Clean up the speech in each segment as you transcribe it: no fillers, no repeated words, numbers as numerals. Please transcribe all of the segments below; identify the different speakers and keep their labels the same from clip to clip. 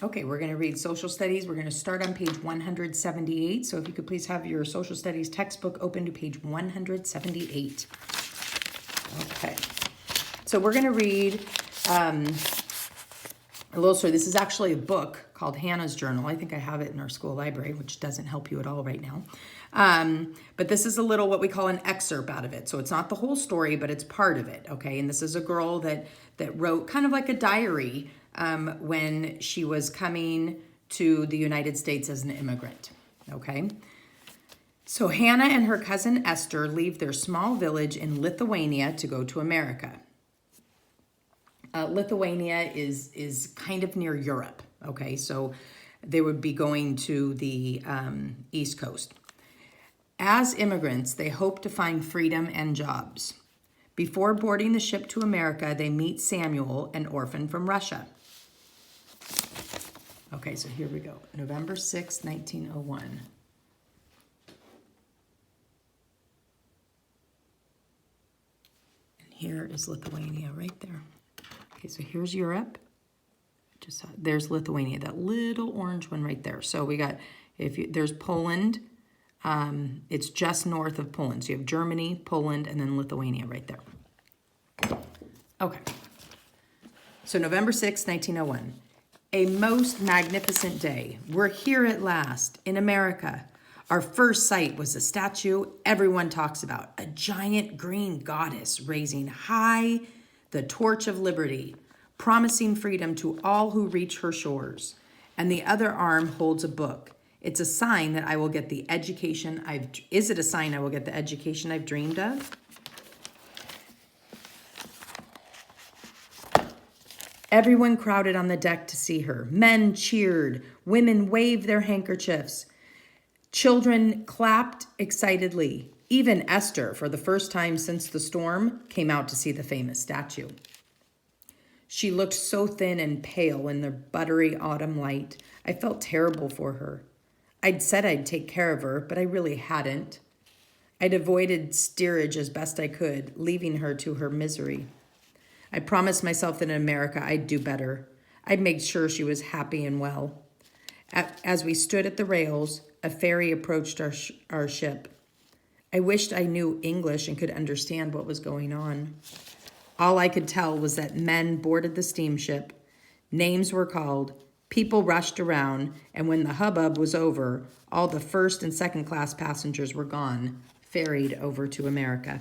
Speaker 1: Okay, we're going to read social studies. We're going to start on page 178. So if you could please have your social studies textbook open to page 178. Okay, so we're going to read a little story. This is actually a book called Hannah's Journal. I think I have it in our school library, which doesn't help you at all right now. But this is a little what we call an excerpt out of it. So it's not the whole story, but it's part of it, okay? And this is a girl that wrote kind of like a diary when she was coming to the United States as an immigrant, okay? So Hannah and her cousin Esther leave their small village in Lithuania to go to America. Lithuania is kind of near Europe, okay? So they would be going to the East Coast. As immigrants, they hope to find freedom and jobs. Before boarding the ship to America, they meet Samuel, an orphan from Russia. Okay, so here we go. November 6, 1901. And here is Lithuania right there. Okay, so here's Europe. There's Lithuania, that little orange one right there. So we got, there's Poland. It's just north of Poland. So you have Germany, Poland, and then Lithuania right there. Okay. So November 6, 1901. A most magnificent day. We're here at last in America. Our first sight was a statue everyone talks about, a giant green goddess raising high the torch of liberty, promising freedom to all who reach her shores. And the other arm holds a book. It's a sign that I will get the education is it a sign I will get the education I've dreamed of? Everyone crowded on the deck to see her. Men cheered, women waved their handkerchiefs. Children clapped excitedly. Even Esther, for the first time since the storm, came out to see the famous statue. She looked so thin and pale in the buttery autumn light. I felt terrible for her. I'd said I'd take care of her, but I really hadn't. I'd avoided steerage as best I could, leaving her to her misery. I promised myself that in America I'd do better. I'd make sure she was happy and well. As we stood at the rails, a ferry approached our ship. I wished I knew English and could understand what was going on. All I could tell was that men boarded the steamship, names were called, people rushed around, and when the hubbub was over, all the first and second class passengers were gone, ferried over to America.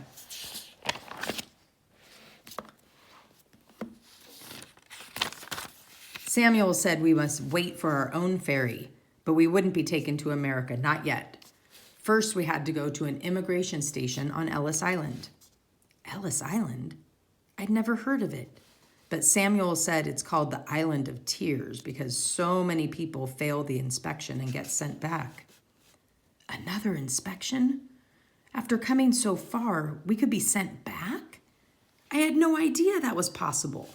Speaker 1: Samuel said we must wait for our own ferry, but we wouldn't be taken to America, not yet. First, we had to go to an immigration station on Ellis Island. Ellis Island? I'd never heard of it. But Samuel said it's called the Island of Tears because so many people fail the inspection and get sent back. Another inspection? After coming so far, we could be sent back? I had no idea that was possible.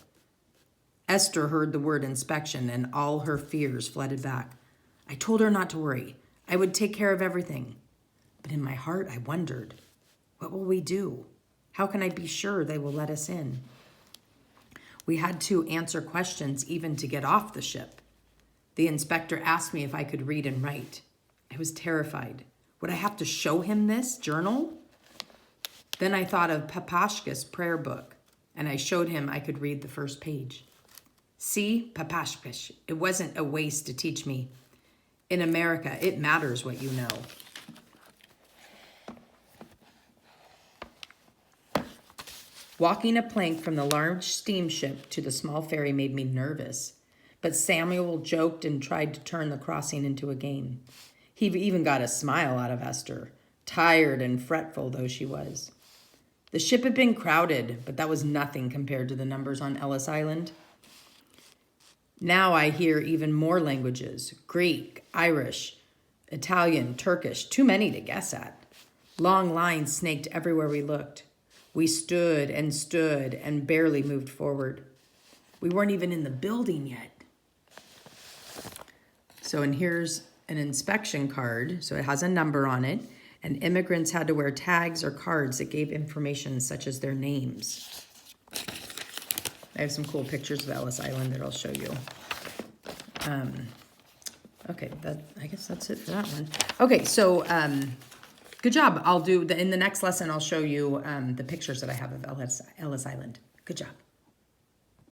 Speaker 1: Esther heard the word inspection and all her fears flooded back. I told her not to worry. I would take care of everything. But in my heart, I wondered, what will we do? How can I be sure they will let us in? We had to answer questions even to get off the ship. The inspector asked me if I could read and write. I was terrified. Would I have to show him this journal? Then I thought of Papashka's prayer book, and I showed him I could read the first page. See, Papashka, it wasn't a waste to teach me. In America, it matters what you know. Walking a plank from the large steamship to the small ferry made me nervous, but Samuel joked and tried to turn the crossing into a game. He even got a smile out of Esther, tired and fretful though she was. The ship had been crowded, but that was nothing compared to the numbers on Ellis Island. Now I hear even more languages, Greek, Irish, Italian, Turkish, too many to guess at. Long lines snaked everywhere we looked. We stood and barely moved forward. We weren't even in the building yet. So, and here's an inspection card. So it has a number on it. And immigrants had to wear tags or cards that gave information such as their names. I have some cool pictures of Ellis Island that I'll show you. Okay, I guess that's it for that one. Okay, so good job. In the next lesson, I'll show you the pictures that I have of Ellis Island. Good job.